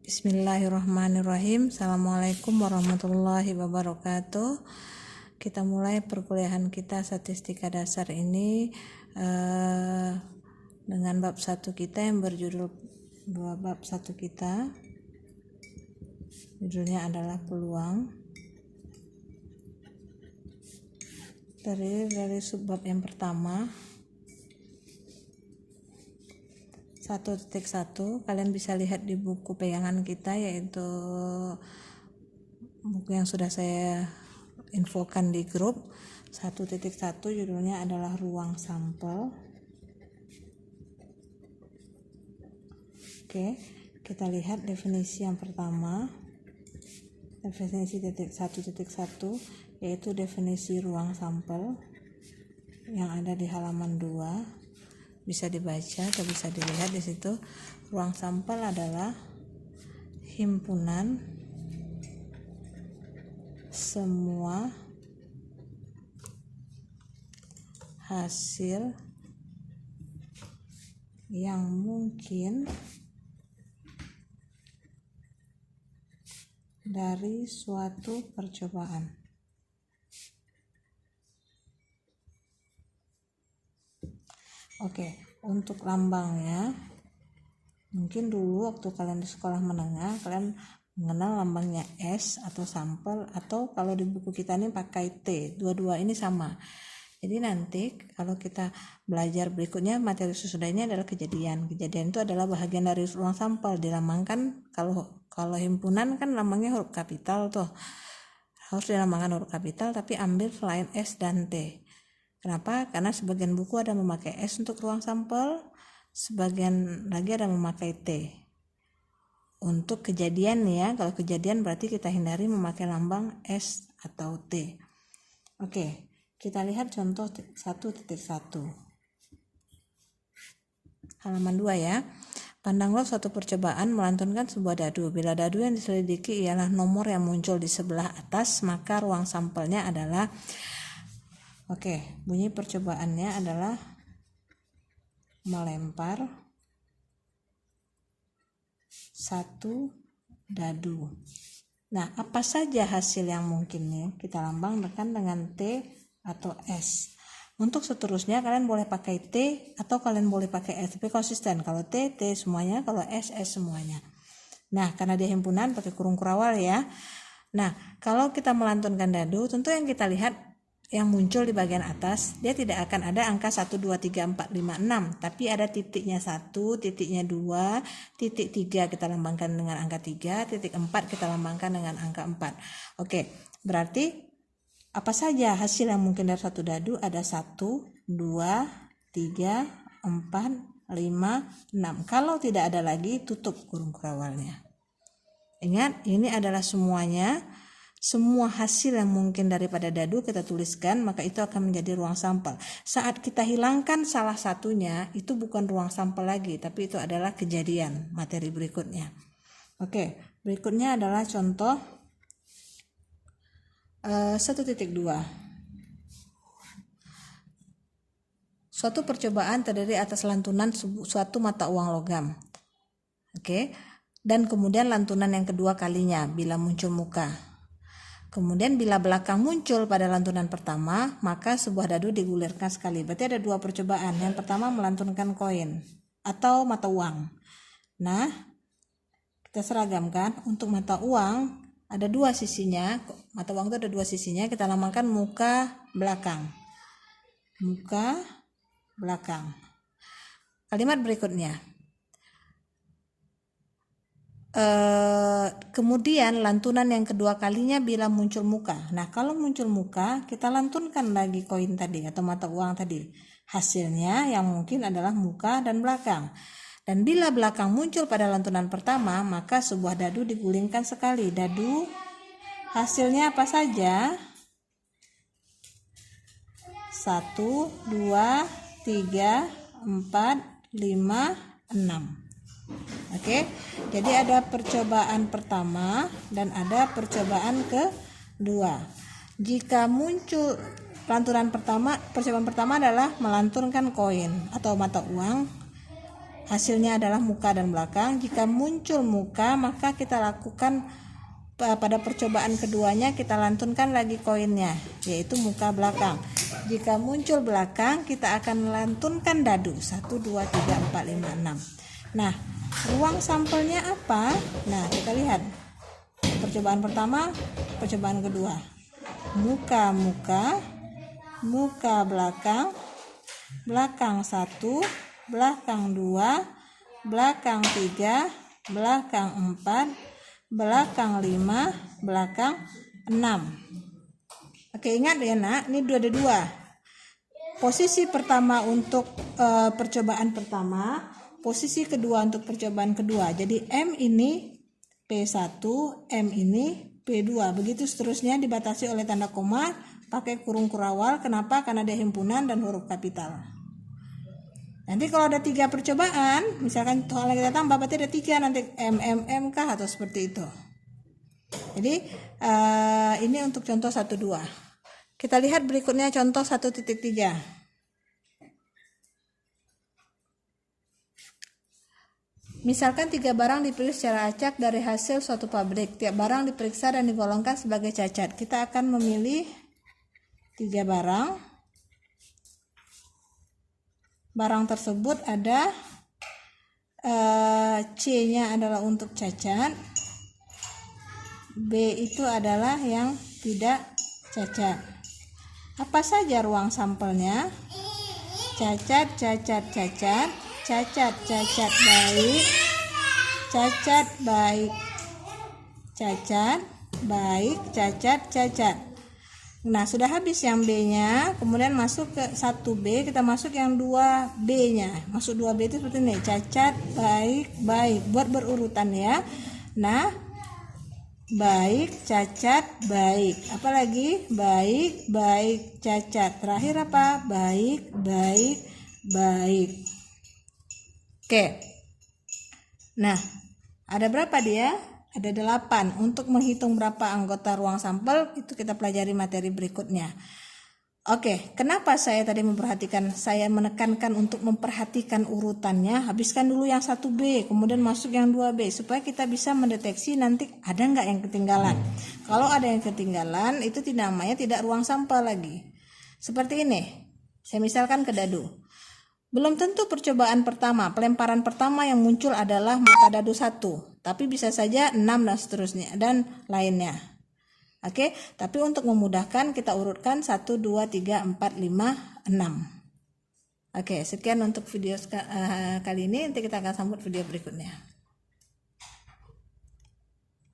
Bismillahirrahmanirrahim. Assalamualaikum warahmatullahi wabarakatuh. Kita mulai perkuliahan kita statistika dasar ini dengan bab 1 kita yang berjudul bab 1 kita. Judulnya adalah peluang. Dari subbab yang pertama 1.1, kalian bisa lihat di buku pegangan kita, yaitu buku yang sudah saya infokan di grup. 1.1 judulnya adalah ruang sampel. Oke, kita lihat definisi yang pertama. Definisi 1.1 yaitu definisi ruang sampel yang ada di halaman 2. Bisa dibaca atau bisa dilihat di situ. Ruang sampel adalah himpunan semua hasil yang mungkin dari suatu percobaan. Oke, untuk lambangnya, mungkin dulu waktu kalian di sekolah menengah kalian mengenal lambangnya S atau sampel, atau kalau di buku kita ini pakai T. Dua-dua ini sama. Jadi nanti kalau kita belajar berikutnya, materi sesudah ini adalah kejadian. Kejadian itu adalah bahagian dari ruang sampel. Dilambangkan, kalau himpunan kan lambangnya huruf kapital tuh. Harus dilambangkan huruf kapital, tapi ambil selain S dan T. Kenapa? Karena sebagian buku ada memakai S untuk ruang sampel, sebagian lagi ada memakai T. Untuk kejadian ya, kalau kejadian berarti kita hindari memakai lambang S atau T. Oke, kita lihat contoh 1.1. Halaman 2 ya. Pandanglah suatu percobaan melantunkan sebuah dadu. Bila dadu yang diselidiki ialah nomor yang muncul di sebelah atas, maka ruang sampelnya adalah bunyi percobaannya adalah melempar satu dadu. Nah, apa saja hasil yang mungkin nih? Kita lambangkan dengan T atau S. Untuk seterusnya kalian boleh pakai T atau kalian boleh pakai S, tapi konsisten. Kalau T, T semuanya, kalau S, S semuanya. Nah, karena dia himpunan pakai kurung kurawal ya. Nah, kalau kita melantunkan dadu, tentu yang kita lihat yang muncul di bagian atas, dia tidak akan ada angka 1, 2, 3, 4, 5, 6, tapi ada titiknya 1, titiknya 2, titik 3 kita lambangkan dengan angka 3, titik 4 kita lambangkan dengan angka 4. Oke, berarti apa saja hasil yang mungkin dari satu dadu? Ada 1, 2, 3, 4, 5, 6. Kalau tidak ada lagi, tutup kurung kurawalnya. Ingat, ini adalah semua hasil yang mungkin daripada dadu kita tuliskan, maka itu akan menjadi ruang sampel. Saat kita hilangkan salah satunya, itu bukan ruang sampel lagi, tapi itu adalah kejadian materi berikutnya. Oke, berikutnya adalah contoh 1.2. Suatu percobaan terdiri atas lantunan suatu mata uang logam. Oke, dan kemudian lantunan yang kedua kalinya bila muncul muka. Kemudian bila belakang muncul pada lantunan pertama, maka sebuah dadu digulirkan sekali. Berarti ada dua percobaan. Yang pertama melantunkan koin atau mata uang. Nah, kita seragamkan. Untuk mata uang ada dua sisinya. Mata uang itu ada dua sisinya. Kita lambangkan muka belakang. Muka belakang. Kalimat berikutnya. Kemudian lantunan yang kedua kalinya bila muncul muka. Nah, kalau muncul muka, kita lantunkan lagi koin tadi atau mata uang tadi. Hasilnya yang mungkin adalah muka dan belakang. Dan bila belakang muncul pada lantunan pertama, maka sebuah dadu digulingkan sekali. Dadu hasilnya apa saja? 1, 2, 3, 4, 5, 6. Oke, jadi ada percobaan pertama dan ada percobaan kedua. Jika muncul percobaan pertama adalah melantunkan koin atau mata uang. hasilnya adalah muka dan belakang. Jika muncul muka, maka kita lakukan pada percobaan keduanya, kita lantunkan lagi koinnya, yaitu muka belakang. Jika muncul belakang, kita akan lantunkan dadu 1, 2, 3, 4, 5, 6. Nah, ruang sampelnya apa? Nah, kita lihat percobaan pertama, percobaan kedua, muka belakang, belakang 1, belakang 2, belakang 3, belakang 4, belakang 5, belakang 6. Oke, ingat ya nak, ini ada 2. Posisi pertama untuk percobaan pertama, posisi kedua untuk percobaan kedua. Jadi M ini P1, M ini P2. Begitu seterusnya, dibatasi oleh tanda koma, pakai kurung kurawal. Kenapa? Karena dia himpunan dan huruf kapital. Nanti kalau ada 3 percobaan, misalkan soalnya kita tambah, berarti ada 3 nanti M kah atau seperti itu. Jadi ini untuk contoh 1, 2. Kita lihat berikutnya contoh 1.3. Misalkan 3 barang dipilih secara acak dari hasil suatu pabrik. Tiap barang diperiksa dan digolongkan sebagai cacat. Kita akan memilih 3 barang. Barang tersebut ada C-nya adalah untuk cacat, B itu adalah yang tidak cacat. Apa saja ruang sampelnya? Cacat, cacat, cacat, cacat, cacat baik, cacat baik, cacat baik, cacat, cacat. Nah, sudah habis yang B-nya, kemudian masuk ke 1B, kita masuk yang 2B-nya. Masuk 2B itu seperti ini, cacat, baik, baik. Buat berurutan ya. Nah, baik, cacat, baik. Apalagi? Baik, baik, cacat. Terakhir apa? Baik, baik, baik. Oke. Nah, ada berapa dia? Ada 8. Untuk menghitung berapa anggota ruang sampel, itu kita pelajari materi berikutnya. Oke, kenapa saya tadi saya menekankan untuk memperhatikan urutannya. Habiskan dulu yang 1B, kemudian masuk yang 2B, supaya kita bisa mendeteksi nanti ada nggak yang ketinggalan. Kalau ada yang ketinggalan, itu namanya tidak ruang sampel lagi. Seperti ini, saya misalkan ke dadu. Belum tentu percobaan pertama, pelemparan pertama yang muncul adalah muka dadu 1, tapi bisa saja 6 dan seterusnya dan lainnya. Oke, tapi untuk memudahkan kita urutkan 1, 2, 3, 4, 5, 6. Oke, sekian untuk video kali ini. Nanti kita akan sambut video berikutnya.